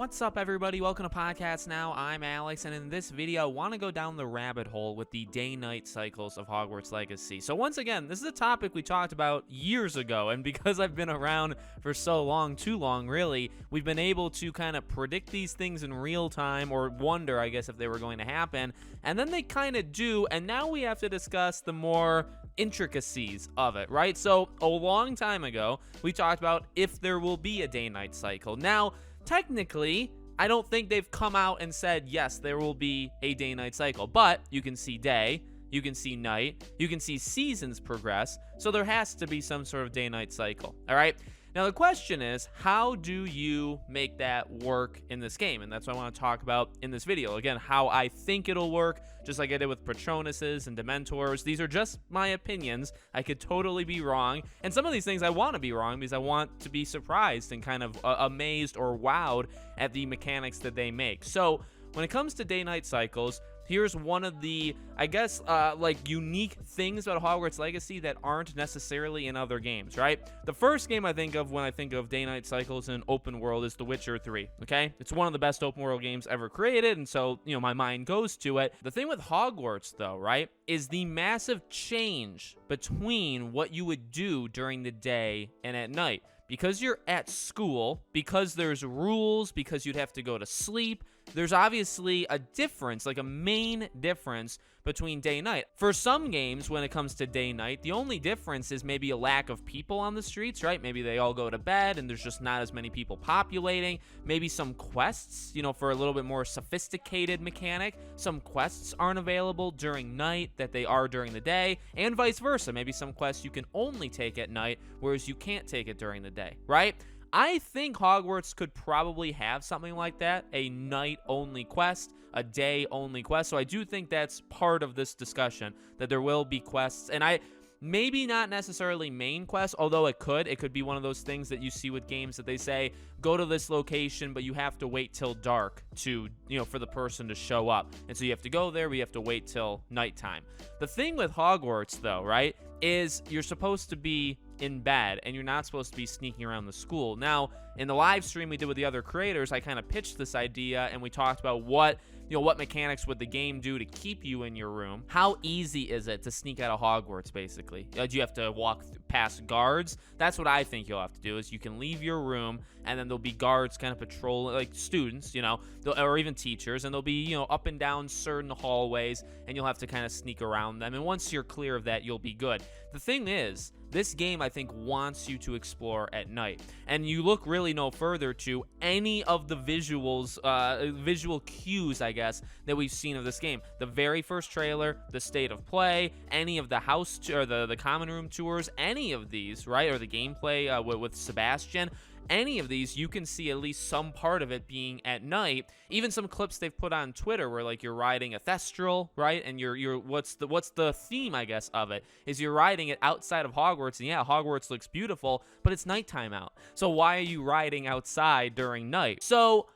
What's up, everybody? Welcome to Podcast Now. I'm Alex, and in this video, I want to go down the rabbit hole with the day-night cycles of Hogwarts Legacy. So once again, this is a topic we talked about years ago, and because I've been around for so long, too long, really, we've been able to kind of predict these things in real time, or wonder, I guess, if they were going to happen, and then they kind of do, and now we have to discuss the more intricacies of it, right? So a long time ago, we talked about if there will be a day-night cycle. Now, technically, I don't think they've come out and said, yes, there will be a day-night cycle, but you can see day, you can see night, you can see seasons progress, so there has to be some sort of day-night cycle, all right? Now, the question is, how do you make that work in this game? And that's what I want to talk about in this video. Again, how I think it'll work, just like I did with Patronuses and Dementors. These are just my opinions. I could totally be wrong. And some of these things I want to be wrong because I want to be surprised and kind of amazed or wowed at the mechanics that they make. So when it comes to day-night cycles, here's one of the, I guess, unique things about Hogwarts Legacy that aren't necessarily in other games, right? The first game I think of when I think of day-night cycles in open world is The Witcher 3, okay? It's one of the best open world games ever created, and so, my mind goes to it. The thing with Hogwarts, though, right, is the massive change between what you would do during the day and at night. Because you're at school, because there's rules, because you'd have to go to sleep, there's obviously a difference, like a main difference between day and night. For some games, when it comes to day-night, the only difference is maybe a lack of people on the streets, right? Maybe they all go to bed and there's just not as many people populating. Maybe some quests, for a little bit more sophisticated mechanic, some quests aren't available during night that they are during the day, and vice versa. Maybe some quests you can only take at night, whereas you can't take it during the day, right? I think Hogwarts could probably have something like that, a night-only quest, a day-only quest. So I do think that's part of this discussion, that there will be quests. And maybe not necessarily main quests, although it could be one of those things that you see with games that they say, go to this location, but you have to wait till dark to, for the person to show up. And so you have to go there, we have to wait till nighttime. The thing with Hogwarts, though, right, is you're supposed to be in bed and you're not supposed to be sneaking around the school. Now, in the live stream we did with the other creators, I kind of pitched this idea and we talked about what mechanics would the game do to keep you in your room. How easy is it to sneak out of Hogwarts, basically? Do you have to walk past guards? That's what I think you'll have to do, is you can leave your room and then there'll be guards kind of patrolling, like students, or even teachers, and they'll be, up and down certain hallways, and you'll have to kind of sneak around them. And once you're clear of that, you'll be good. The thing is, this game, I think, wants you to explore at night. And you look really no further to any of the visuals, visual cues, I guess, that we've seen of this game. The very first trailer, the state of play, any of the house or the common room tours, any of these, right, or the gameplay with Sebastian, any of these, you can see at least some part of it being at night. Even some clips they've put on Twitter where, like, you're riding a Thestral, right? And you're what's the theme, I guess, of it is you're riding it outside of Hogwarts. And yeah, Hogwarts looks beautiful, but it's nighttime out. So why are you riding outside during night? So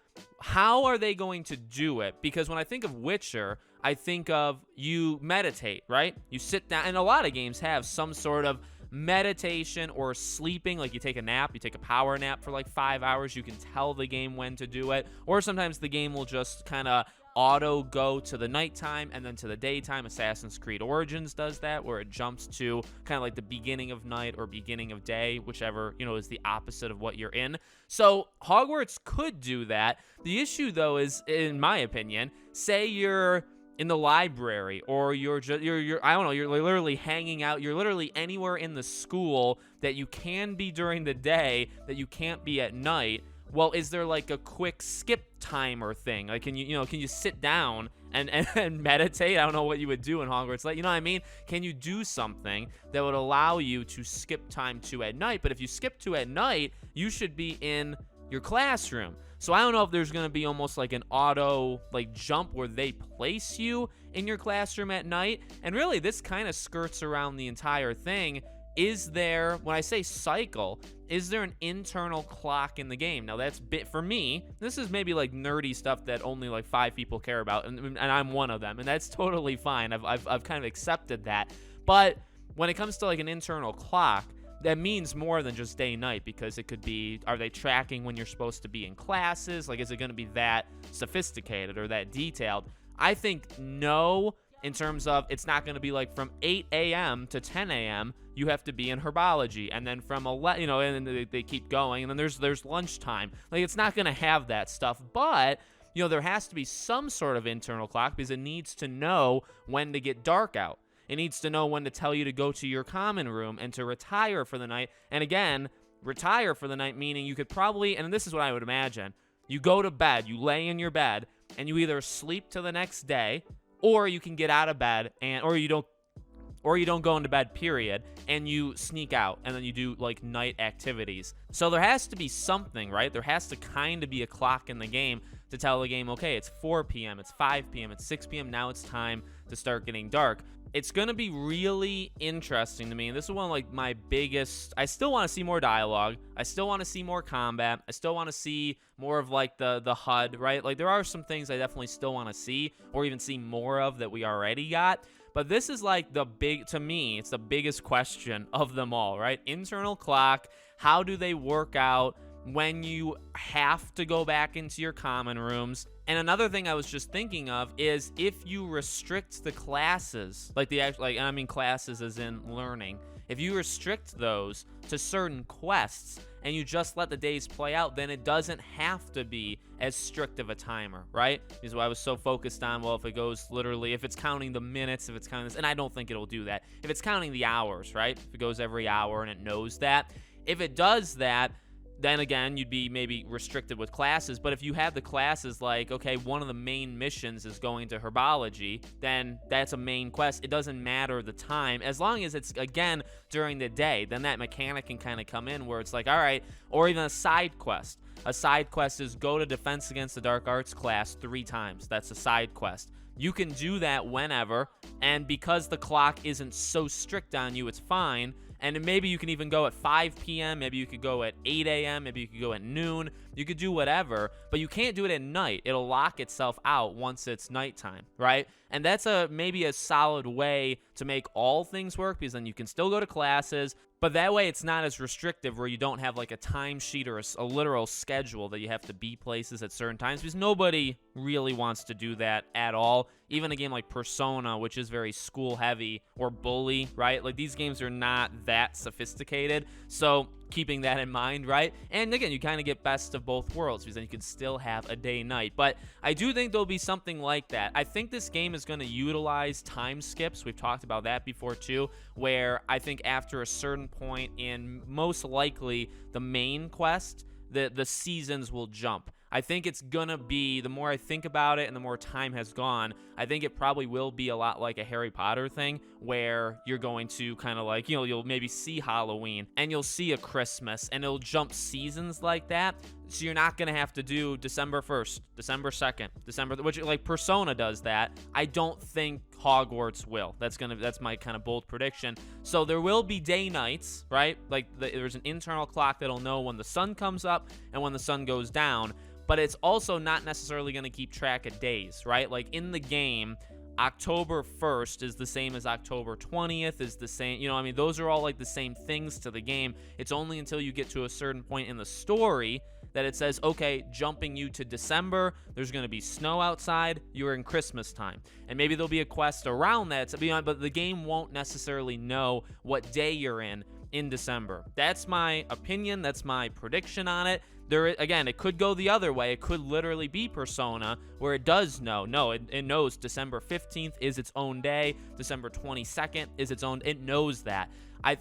how are they going to do it? Because when I think of Witcher, I think of you meditate, right? You sit down, and a lot of games have some sort of meditation or sleeping, like you take a nap, you take a power nap for like 5 hours, you can tell the game when to do it, or sometimes the game will just kind of auto go to the nighttime and then to the daytime. Assassin's Creed Origins does that, where it jumps to kind of like the beginning of night or beginning of day, whichever, is the opposite of what you're in. So Hogwarts could do that. The issue, though, is, in my opinion, say you're in the library, or you're I don't know, you're literally hanging out, you're literally anywhere in the school that you can be during the day that you can't be at night. Well, is there like a quick skip timer thing? Like, can you sit down and meditate? I don't know what you would do in Hogwarts. Like, you know what I mean? Can you do something that would allow you to skip time to at night? But if you skip to at night, you should be in your classroom. So I don't know if there's going to be almost like an auto jump where they place you in your classroom at night. And really, this kind of skirts around the entire thing. Is there, when I say cycle, is there an internal clock in the game? Now, that's for me, this is maybe like nerdy stuff that only like 5 people care about, and I'm one of them, and that's totally fine. I've kind of accepted that. But when it comes to like an internal clock, that means more than just day night, because it could be, are they tracking when you're supposed to be in classes? Like, is it going to be that sophisticated or that detailed? I think no, in terms of it's not going to be like from 8 a.m. to 10 a.m. you have to be in herbology, and then from 11, you know, and then they keep going, and then there's lunchtime. Like, it's not going to have that stuff, but you know, there has to be some sort of internal clock, because it needs to know when to get dark out. It needs to know when to tell you to go to your common room and to retire for the night. And again, retire for the night meaning you could probably, and this is what I would imagine, you go to bed, you lay in your bed, and you either sleep till the next day, or you can get out of bed, and or you don't go into bed, period, and you sneak out, and then you do like night activities. So there has to be something, right? There has to kind of be a clock in the game to tell the game, okay, it's 4 p.m., it's 5 p.m., it's 6 p.m., now it's time to start getting dark. It's going to be really interesting to me, and this is one of like my biggest, I still want to see more dialogue, I still want to see more combat, I still want to see more of like the HUD, right? Like, there are some things I definitely still want to see, or even see more of that we already got. But this is like to me, it's the biggest question of them all, right? Internal clock, how do they work out when you have to go back into your common rooms? And another thing I was just thinking of is if you restrict the classes, I mean classes as in learning, if you restrict those to certain quests and you just let the days play out, then it doesn't have to be as strict of a timer, right? Is what I was so focused on. Well, if it goes literally, if it's counting the minutes, if it's counting this, and I don't think it'll do that. If it's counting the hours, right? If it goes every hour and it knows that. If it does that, then again, you'd be maybe restricted with classes. But if you have the classes like, okay, one of the main missions is going to herbology, then that's a main quest. It doesn't matter the time, as long as it's, again, during the day. Then that mechanic can kind of come in where it's like, all right, or even a side quest. A side quest is go to Defense Against the Dark Arts class 3 times. That's a side quest. You can do that whenever, and because the clock isn't so strict on you, it's fine. And maybe you can even go at 5 p.m., maybe you could go at 8 a.m., maybe you could go at noon. You could do whatever, but you can't do it at night. It'll lock itself out once it's nighttime, right? And that's maybe a solid way to make all things work, because then you can still go to classes, but that way it's not as restrictive where you don't have like a timesheet or a literal schedule that you have to be places at certain times, because nobody really wants to do that at all. Even a game like Persona, which is very school heavy, or Bully, right? Like, these games are not that sophisticated, so keeping that in mind, right? And again, you kind of get best of both worlds, because then you can still have a day-night. But I do think there'll be something like that. I think this game is going to utilize time skips. We've talked about that before too, where I think after a certain point in most likely the main quest, the seasons will jump. I think it's gonna be, the more I think about it and the more time has gone, I think it probably will be a lot like a Harry Potter thing, where you're going to kind of like, you know, you'll maybe see Halloween and you'll see a Christmas, and it'll jump seasons like that. So you're not gonna have to do December 1st, December 2nd, which like Persona does that. I don't think Hogwarts will. That's my kind of bold prediction. So there will be day nights, right? Like there's an internal clock that'll know when the sun comes up and when the sun goes down. But it's also not necessarily going to keep track of days, right? Like in the game, October 1st is the same as October 20th is the same. You know, I mean, those are all like the same things to the game. It's only until you get to a certain point in the story that it says, okay, jumping you to December, there's going to be snow outside, you're in Christmas time. And maybe there'll be a quest around that to be on, but the game won't necessarily know what day you're in December. That's my opinion. That's my prediction on it. Again, it could go the other way. It could literally be Persona, where it does know. No, it knows December 15th is its own day. December 22nd is its own. It knows that.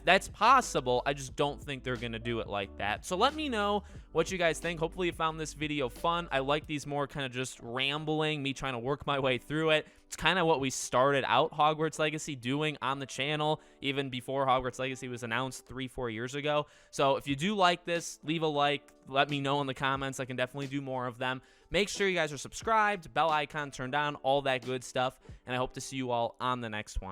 That's possible. I just don't think they're going to do it like that. So let me know what you guys think. Hopefully you found this video fun. I like these more kind of just rambling, me trying to work my way through it. It's kind of what we started out Hogwarts Legacy doing on the channel, even before Hogwarts Legacy was announced 3-4 years ago. So if you do like this, leave a like. Let me know in the comments. I can definitely do more of them. Make sure you guys are subscribed, bell icon turned on, all that good stuff. And I hope to see you all on the next one.